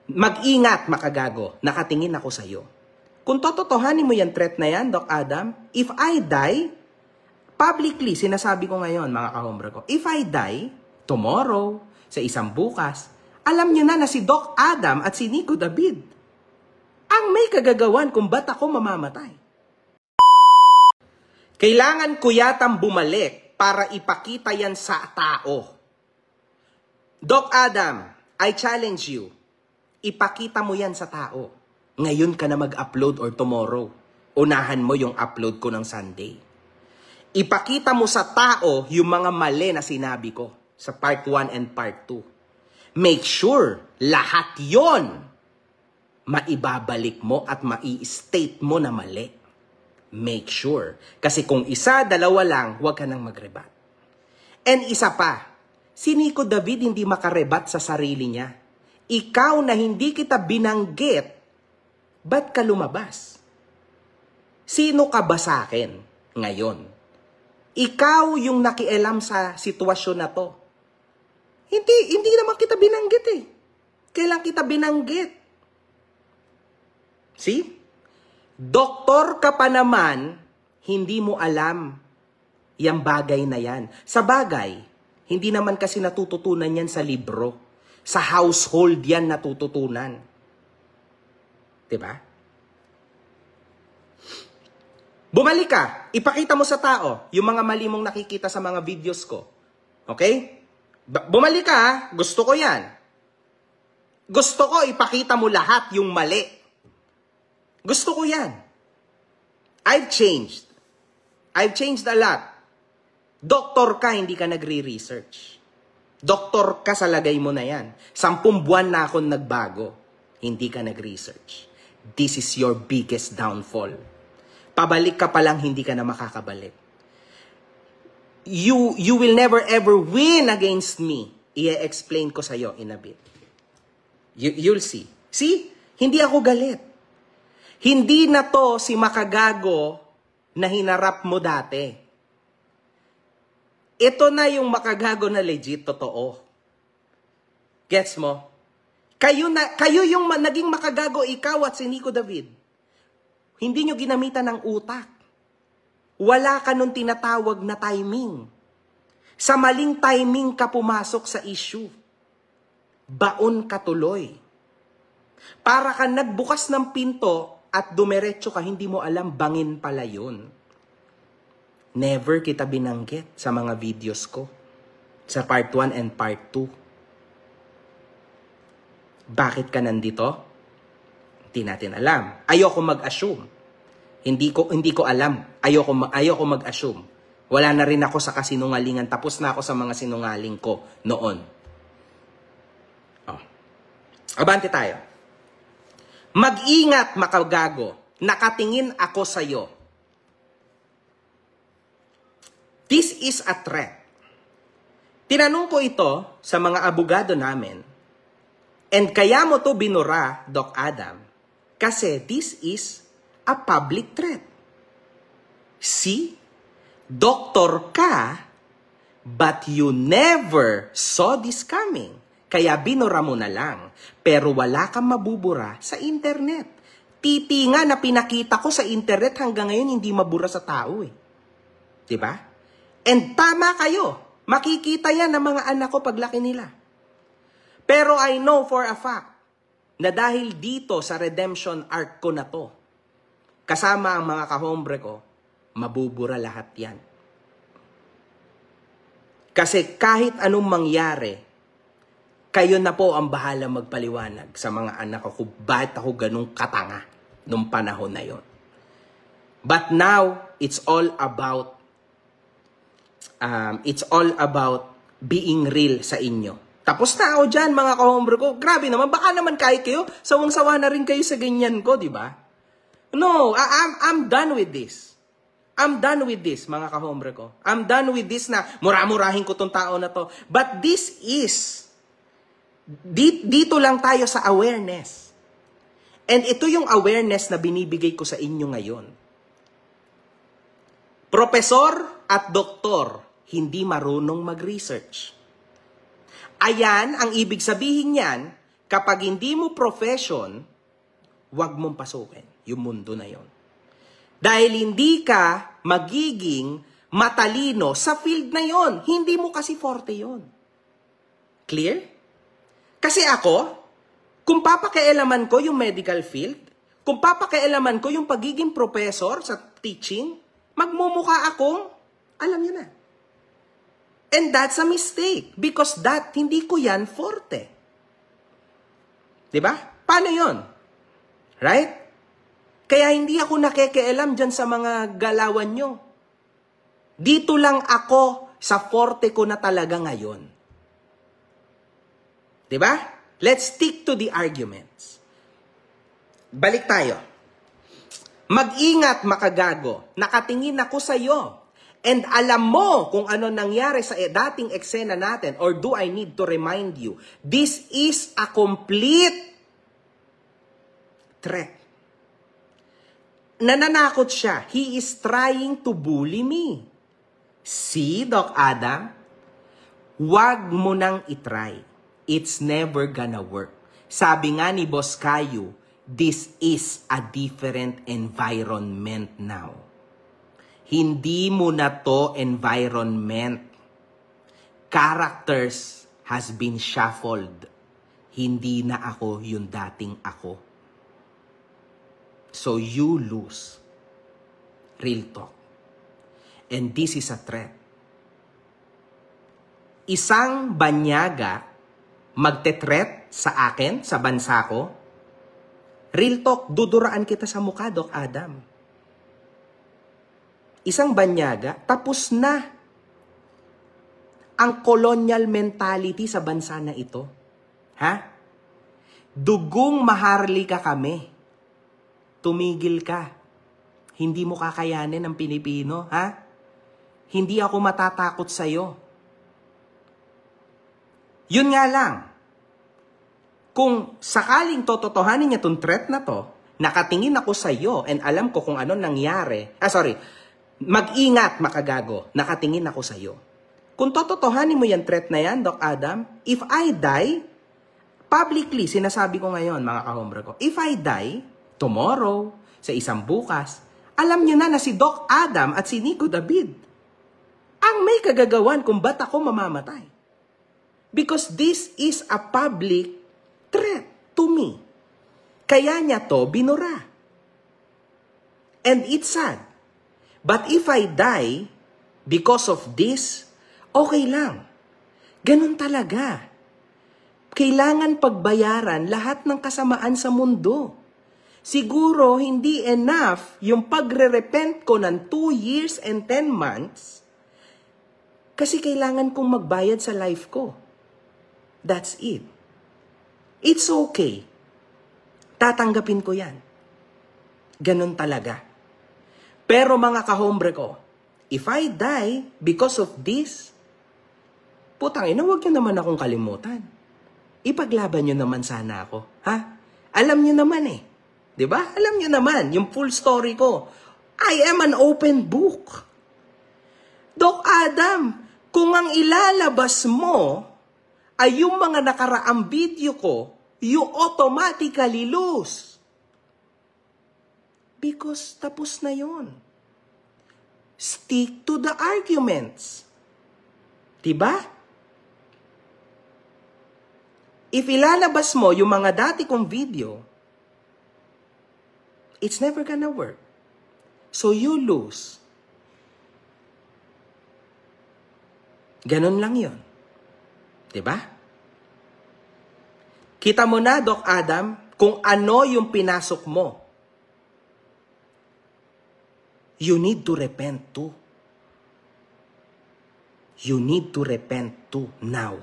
Mag-ingat, makagago. Nakatingin ako sa'yo. Kung tototohanin mo yung threat na yan, Doc Adam, if I die, publicly, sinasabi ko ngayon, mga kahombre ko, if I die, tomorrow, sa isang bukas, alam nyo na si Doc Adam at si Nico David ang may kagagawan kung ba't ako mamamatay. Kailangan ko yatang bumalik para ipakita yan sa tao. Doc Adam, I challenge you. Ipakita mo yan sa tao. Ngayon ka na mag-upload or tomorrow. Unahan mo yung upload ko ng Sunday. Ipakita mo sa tao yung mga mali na sinabi ko sa part 1 and part 2. Make sure lahat yon maibabalik mo at mai-state mo na mali. Make sure. Kasi kung isa, dalawa lang, huwag ka nang magrebat. And isa pa, si Nico David hindi makarebat sa sarili niya. Ikaw na hindi kita binanggit, ba't ka lumabas? Sino ka ba sa akin ngayon? Ikaw yung nakialam sa sitwasyon na to. Hindi naman kita binanggit eh. Kailan kita binanggit? See? Doktor ka pa naman, hindi mo alam yung bagay na yan. Sa bagay, hindi naman kasi natututunan yan sa libro. Sa household yan natututunan. Diba? Bumalik ka. Ipakita mo sa tao yung mga mali mong nakikita sa mga videos ko. Okay? Bumalik ka ha. Gusto ko yan. Gusto ko ipakita mo lahat yung mali. Gusto ko yan. I've changed. I've changed a lot. Doktor ka, hindi ka nagre-research. Doktor ka sa lagay mo na yan. 10 buwan na akong nagbago. Hindi ka nag-research. This is your biggest downfall. Pabalik ka pa lang, hindi ka na makakabalik. You will never ever win against me. I-explain ko sa'yo in a bit. You'll see. See? Hindi ako galit. Hindi na to si makagago na hinarap mo dati. Ito na yung makagago na legit, totoo. Gets mo? Kayo yung naging makagago, ikaw at si Nico David. Hindi nyo ginamitan ng utak. Wala ka nung tinatawag na timing. Sa maling timing ka pumasok sa issue. Baon ka tuloy. Para ka nagbukas ng pinto at dumiretso ka, hindi mo alam, bangin pala yun. Never kita binanggit sa mga videos ko. Sa part 1 and part 2. Bakit ka nandito? Hindi natin alam. Ayoko mag-assume. Hindi ko alam. Ayoko mag-assume. Wala na rin ako sa kasinungalingan. Tapos na ako sa mga sinungaling ko noon. Abante tayo. Mag-ingat, makagago. Nakatingin ako sa'yo. This is a threat. Tinanong ko ito sa mga abogado namin. And kaya mo to binura, Doc Adam, kasi this is a public threat. See? Doktor ka, but you never saw this coming. Kaya binura mo na lang. Pero wala kang mabubura sa internet. Titi nga na pinakita ko sa internet hanggang ngayon hindi mabura sa tao eh. Diba? And tama kayo. Makikita yan ng mga anak ko paglaki nila. Pero I know for a fact na dahil dito sa redemption arc ko na to, kasama ang mga kahombre ko, mabubura lahat yan. Kasi kahit anong mangyari, kayo na po ang bahala magpaliwanag sa mga anak ko kung bakit ako ganung katanga nung panahon na yon. But now, it's all about being real sa inyo. Tapos na ako dyan, mga kahombre ko. Grabe naman, baka naman kahit kayo, sawang-sawa na rin kayo sa ganyan ko, di ba? No, I'm done with this. I'm done with this, mga kahombre ko. I'm done with this na mura-murahin ko tong tao na to. But this is, dito lang tayo sa awareness. And ito yung awareness na binibigay ko sa inyo ngayon. Profesor at doktor, hindi marunong mag-research. Ayan, ang ibig sabihin niyan, kapag hindi mo profession, wag mong pasukin yung mundo na yon. Dahil hindi ka magiging matalino sa field na yon. Hindi mo kasi forte yon. Clear? Kasi ako, kung papakialaman ko yung medical field, kung papakialaman ko yung pagiging professor sa teaching, magmumukha akong, alam niyo na. And that's a mistake because hindi ko yan forte. Diba? Paano yon? Right? Kaya hindi ako nakikialam dyan sa mga galawan nyo. Dito lang ako sa forte ko na talaga ngayon. Diba? Let's stick to the arguments. Balik tayo. Mag-ingat, makagago. Nakatingin ako sa iyo. And alam mo kung ano nangyari sa dating eksena natin, or do I need to remind you? This is a complete threat. Nananakot siya. He is trying to bully me. See, Doc Adam? Huwag mo nang itry. It's never gonna work. Sabi nga ni Boss Caillou, this is a different environment now. Hindi mo na to environment. Characters has been shuffled. Hindi na ako yung dating ako. So you lose. Real talk. And this is a threat. Isang banyaga magte-threat sa akin, sa bansa ko. Real talk, duduraan kita sa mukha, Doc Adam. Isang banyaga, tapos na ang colonial mentality sa bansa na ito. Ha? Dugong maharlika kami. Tumigil ka. Hindi mo kakayanin ng Pilipino, ha? Hindi ako matatakot sa'yo. Yun nga lang. Kung sakaling tototohanin niya itong threat na to, nakatingin ako sa'yo and alam ko kung ano nangyari. Mag-ingat, makagago. Nakatingin ako sa'yo. Kung tototohanin mo yung threat na yan, Doc Adam, if I die, publicly, sinasabi ko ngayon, mga kahombre ko, if I die, tomorrow, sa isang bukas, alam nyo na si Doc Adam at si Nico David ang may kagagawan kung ba't ako mamamatay. Because this is a public threat to me. Kaya niya to binura. And it's sad. But if I die because of this, okay lang. Ganun talaga. Kailangan pagbayaran lahat ng kasamaan sa mundo. Siguro hindi enough yung pagre-repent ko ng 2 years and 10 months kasi kailangan kong magbayad sa life ko. That's it. It's okay. Tatanggapin ko yan. Ganun talaga. Pero mga kahombre ko, if I die because of this, putang ina, huwag nyo naman akong kalimutan. Ipaglaban nyo naman sana ako. Ha? Alam nyo naman eh. Diba? Alam nyo naman, yung full story ko. I am an open book. Doc Adam, kung ang ilalabas mo ay yung mga nakaraang video ko, you automatically lose. Because tapos na yon. Stick to the arguments. Diba? If ilalabas mo yung mga dati kong video, it's never gonna work. So you lose. Ganon lang yon. Diba? Kita mo na, Doc Adam, kung ano yung pinasok mo. You need to repent too. You need to repent too now.